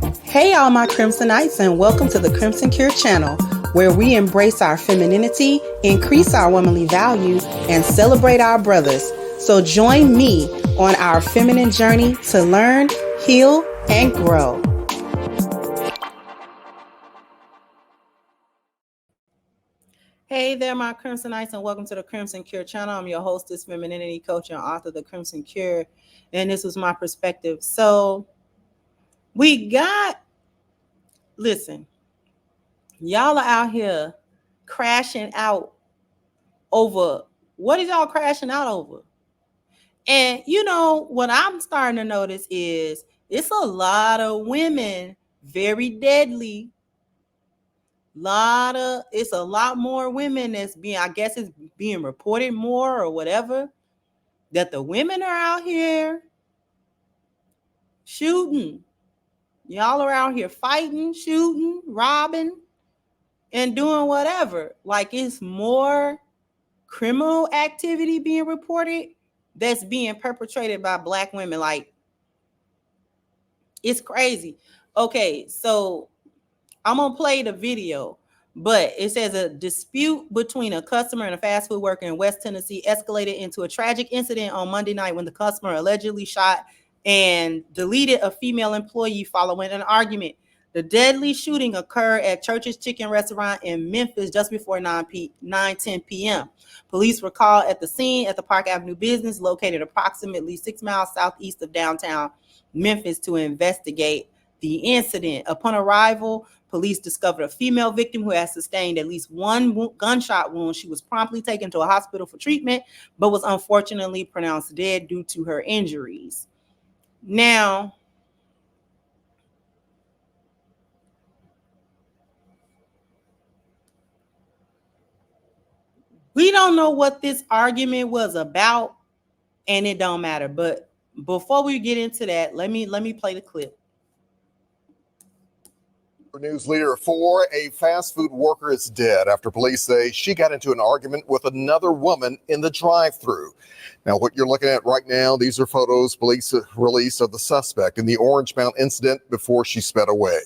Hey all my Crimsonites, and welcome to the Crimson Cure channel, where we embrace our femininity, increase our womanly value, and celebrate our brothers. So join me on our feminine journey to learn, heal, and grow. Hey there, my Crimsonites, and welcome to the Crimson Cure channel. I'm your hostess, femininity coach, and author of the Crimson Cure, and this was my perspective. So listen, y'all are out here crashing out over, what is y'all crashing out over? And you know, what I'm starting to notice is it's a lot of women, very deadly. It's a lot more women that's being, I guess it's being reported more or whatever, that the women are out here shooting. Y'all are out here fighting, shooting, robbing, and doing whatever. Like, it's more criminal activity being reported that's being perpetrated by Black women. Like, it's crazy. Okay, so I'm gonna play the video, but it says a dispute between a customer and a fast food worker in West Tennessee escalated into a tragic incident on Monday night when the customer allegedly shot and deleted a female employee following an argument. The deadly shooting occurred at Church's Chicken Restaurant in Memphis just before 9:10 p.m. Police were called at the scene at the Park Avenue business located approximately 6 miles southeast of downtown Memphis to investigate the incident. Upon arrival, police discovered a female victim who had sustained at least one gunshot wound. She was promptly taken to a hospital for treatment, but was unfortunately pronounced dead due to her injuries. Now, we don't know what this argument was about, and it don't matter. But before we get into that, let me play the clip. News leader 4, a fast food worker is dead after police say she got into an argument with another woman in the drive-thru. Now, what you're looking at right now, these are photos police released of the suspect in the Orange Mound incident before she sped away.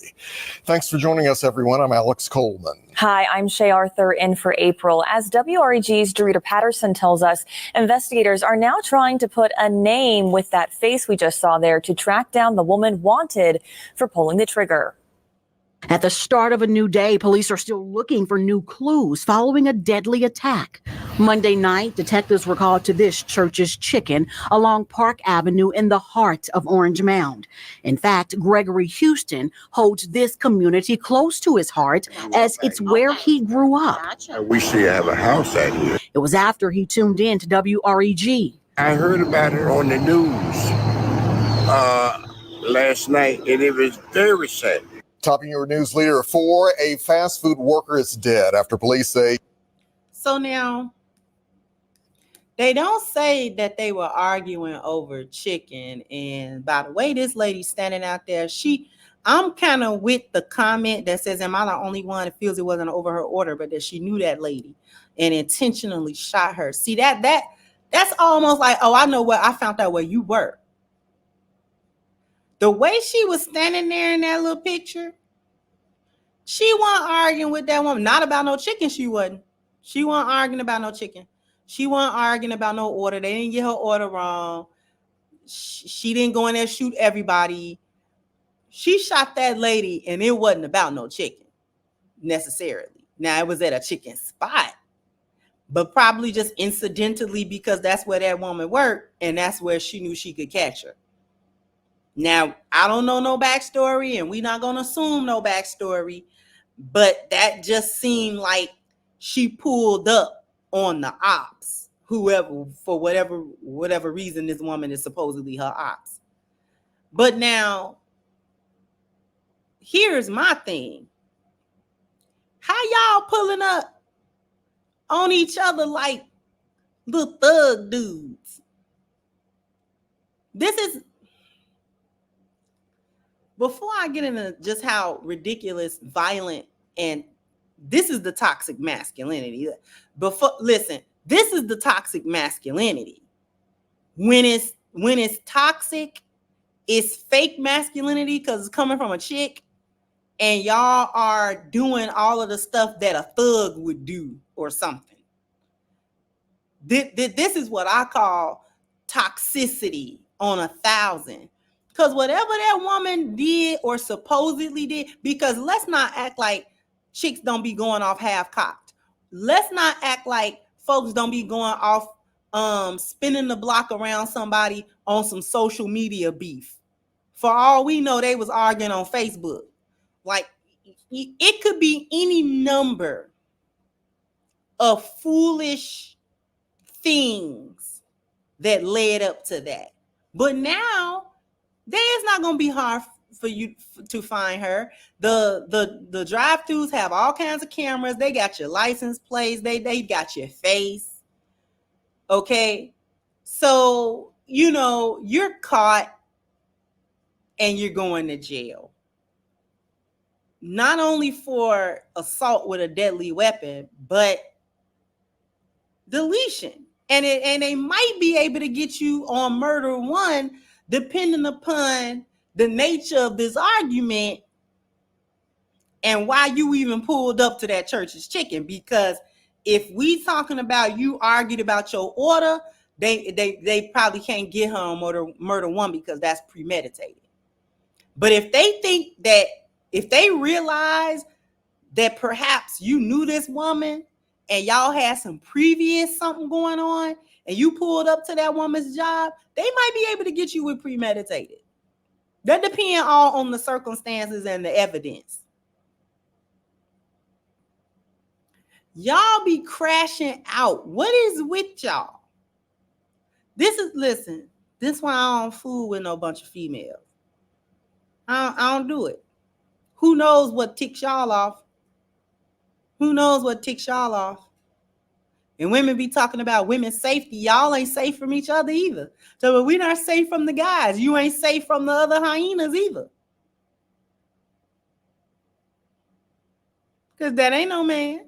Thanks for joining us, everyone. I'm Alex Coleman. Hi, I'm Shay Arthur in for April. As WREG's Dorita Patterson tells us, investigators are now trying to put a name with that face we just saw there to track down the woman wanted for pulling the trigger. At the start of a new day, police are still looking for new clues following a deadly attack. Monday night, detectives were called to this Church's Chicken along Park Avenue in the heart of Orange Mound. In fact, Gregory Houston holds this community close to his heart as it's where he grew up. I wish they have a house out here. It was after he tuned in to WREG. I heard about it on the news last night, and it was very sad. Topping your news leader 4, a fast food worker is dead after police say. So now, they don't say that they were arguing over chicken. And by the way, this lady standing out there, I'm kind of with the comment that says, am I the only one that feels it wasn't over her order, but that she knew that lady and intentionally shot her? See, that's almost like, oh, I know what, I found out where you were. The way she was standing there in that little picture, she wasn't arguing with that woman. Not about no chicken, she wasn't. She wasn't arguing about no chicken. She wasn't arguing about no order. They didn't get her order wrong. She didn't go in there and shoot everybody. She shot that lady, and it wasn't about no chicken, necessarily. Now, it was at a chicken spot, but probably just incidentally because that's where that woman worked, and that's where she knew she could catch her. Now, I don't know no backstory, and we're not going to assume no backstory, but that just seemed like she pulled up on the ops, whoever, for whatever reason this woman is supposedly her ops. But now, here's my thing. How y'all pulling up on each other like little thug dudes? Before I get into just how ridiculous, violent, and this is the toxic masculinity. Listen, this is the toxic masculinity. When it's toxic it's fake masculinity because it's coming from a chick, and y'all are doing all of the stuff that a thug would do or something. This is what I call toxicity on 1,000. Because whatever that woman did or supposedly did, because let's not act like chicks don't be going off half cocked. Let's not act like folks don't be going off spinning the block around somebody on some social media beef. For all we know, they was arguing on Facebook. Like, it could be any number of foolish things that led up to that. But now, it's not going to be hard for you to find her. The drive-thrus have all kinds of cameras. They got your license plates. They got your face. Okay? So, you're caught and you're going to jail. Not only for assault with a deadly weapon, but deletion. And they might be able to get you on murder one, depending upon the nature of this argument and why you even pulled up to that church's chicken. Because if we talking about you argued about your order, they probably can't get her on murder one because that's premeditated. But if they think that, if they realize that perhaps you knew this woman and y'all had some previous something going on and you pulled up to that woman's job, they might be able to get you with premeditated. That depends all on the circumstances and the evidence. Y'all be crashing out. What is with y'all? This is why I don't fool with no bunch of females. I don't do it. Who knows what ticks y'all off? Who knows what ticks y'all off? And women be talking about women's safety. Y'all ain't safe from each other either. So we're not safe from the guys. You ain't safe from the other hyenas either. Because that ain't no man.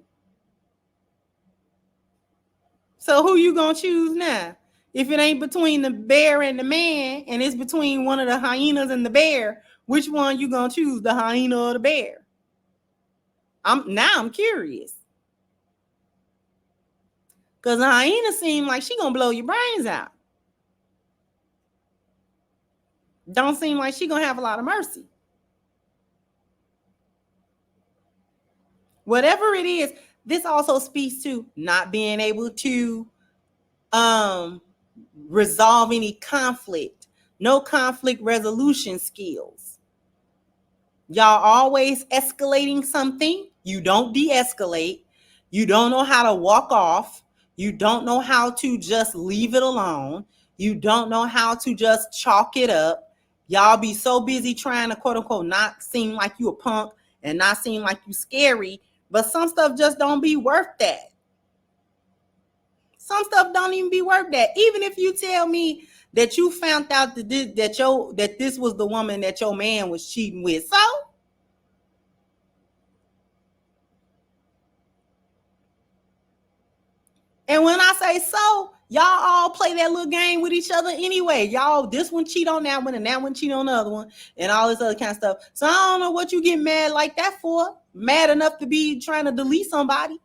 So who you gonna choose now? If it ain't between the bear and the man, and it's between one of the hyenas and the bear, which one you gonna choose, the hyena or the bear? I'm curious. Because the hyena seem like she gonna blow your brains out. Don't seem like she gonna have a lot of mercy. Whatever it is, this also speaks to not being able to resolve any conflict. No conflict resolution skills. Y'all always escalating something. You don't de-escalate. You don't know how to walk off. You don't know how to just leave it alone. You don't know how to just chalk it up. Y'all be so busy trying to quote unquote not seem like you a punk and not seem like you scary, but some stuff just don't be worth that. Some stuff don't even be worth that. Even if you tell me that you found out that this was the woman that your man was cheating with, so and when I say so, y'all all play that little game with each other anyway. Y'all, this one cheat on that one and that one cheat on the other one and all this other kind of stuff. So I don't know what you get mad like that for. Mad enough to be trying to delete somebody.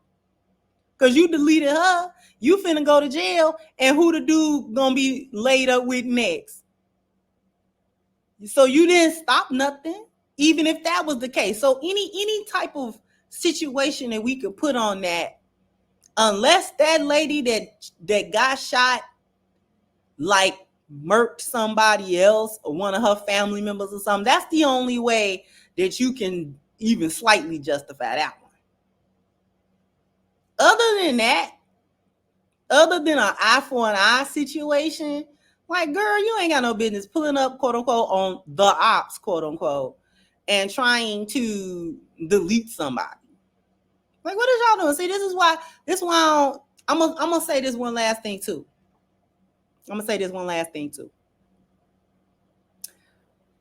Because you deleted her. You finna go to jail. And who the dude gonna be laid up with next? So you didn't stop nothing, even if that was the case. So any type of situation that we could put on that, unless that lady that got shot like murked somebody else or one of her family members or something, that's the only way that you can even slightly justify that one. Other than that, other than an eye for an eye situation, like, girl, you ain't got no business pulling up, quote unquote, on the ops, quote unquote, and trying to delete somebody. Like, what is y'all doing? See, this is why I'm gonna say this one last thing too.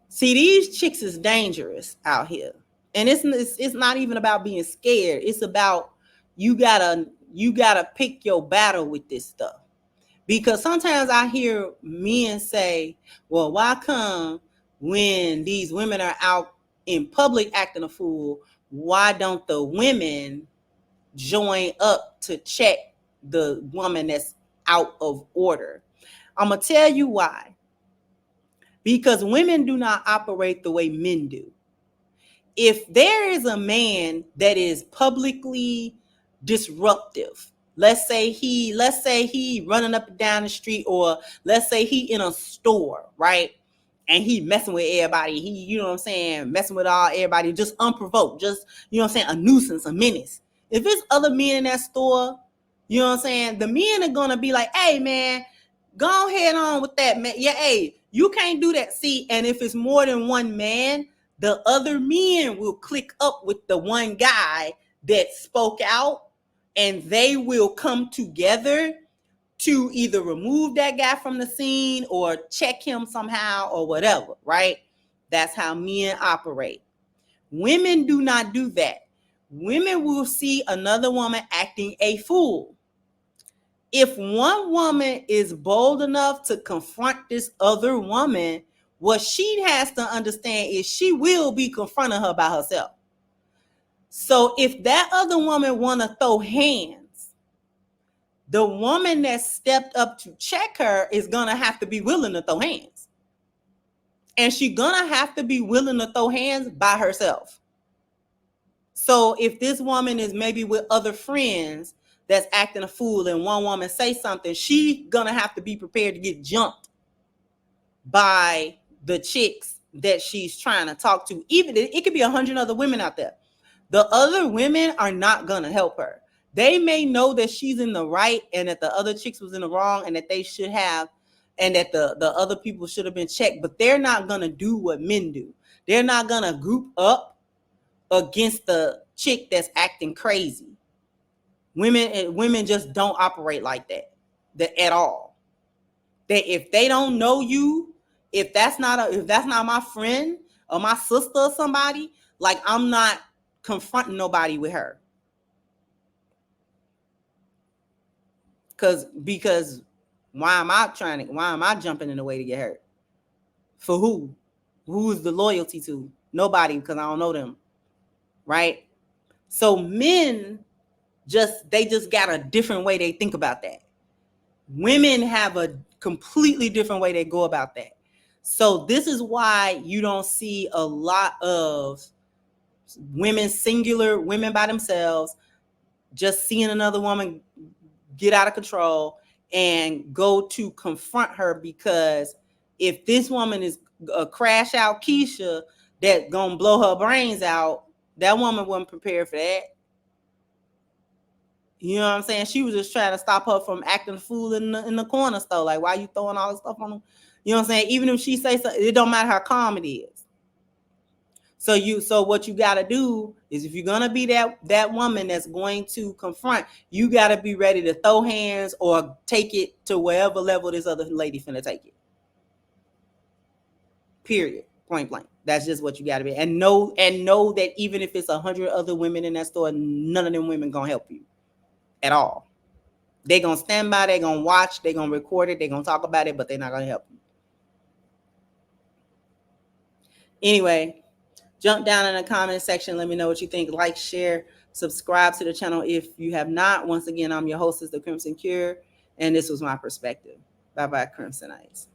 See, these chicks is dangerous out here. And it's not even about being scared. It's about you gotta pick your battle with this stuff. Because sometimes I hear men say, well, why come when these women are out in public acting a fool, why don't the women join up to check the woman that's out of order? I'm going to tell you why. Because women do not operate the way men do. If there is a man that is publicly disruptive, let's say he running up and down the street, or let's say he in a store, right? And he messing with everybody. He, you know what I'm saying, messing with everybody, just unprovoked, just, you know what I'm saying, a nuisance, a menace. If it's other men in that store, you know what I'm saying, the men are gonna be like, hey man, go ahead on with that, man. Yeah, hey, you can't do that. See, and if it's more than one man, the other men will click up with the one guy that spoke out, and they will come together to either remove that guy from the scene or check him somehow or whatever, right? That's how men operate. Women do not do that. Women will see another woman acting a fool. If one woman is bold enough to confront this other woman, what she has to understand is she will be confronting her by herself. So if that other woman want to throw hands, the woman that stepped up to check her is going to have to be willing to throw hands. And she's going to have to be willing to throw hands by herself. So if this woman is maybe with other friends that's acting a fool, and one woman say something, she gonna have to be prepared to get jumped by the chicks that she's trying to talk to. Even it could be 100 other women out there. The other women are not gonna help her. They may know that she's in the right and that the other chicks was in the wrong, and that they should have, and that the other people should have been checked, but they're not gonna do what men do. They're not gonna group up against the chick that's acting crazy. Women just don't operate like that at all. That if they don't know you, if that's not my friend or my sister or somebody, like, I'm not confronting nobody with her. Because why am I jumping in the way to get hurt? For who? Who's the loyalty to? Nobody, because I don't know them. Right? So men just got a different way they think about that. Women have a completely different way they go about that. So this is why you don't see a lot of women, singular women by themselves, just seeing another woman get out of control and go to confront her, because if this woman is a crash out Keisha that gonna blow her brains out, that woman wasn't prepared for that. You know what I'm saying? She was just trying to stop her from acting a fool in the corner store. Like, why you throwing all this stuff on them? You know what I'm saying? Even if she say something, it don't matter how calm it is. So what you got to do is, if you're going to be that woman that's going to confront, you got to be ready to throw hands or take it to wherever level this other lady finna take it. Period. Point blank. That's just what you got to be. And know that even if it's 100 other women in that store, none of them women going to help you at all. They're going to stand by, they're going to watch, they're going to record it, they're going to talk about it, but they're not going to help you. Anyway, jump down in the comment section. Let me know what you think. Like, share, subscribe to the channel if you have not. Once again, I'm your hostess, The Crimson Cure, and this was my perspective. Bye-bye, Crimsonites.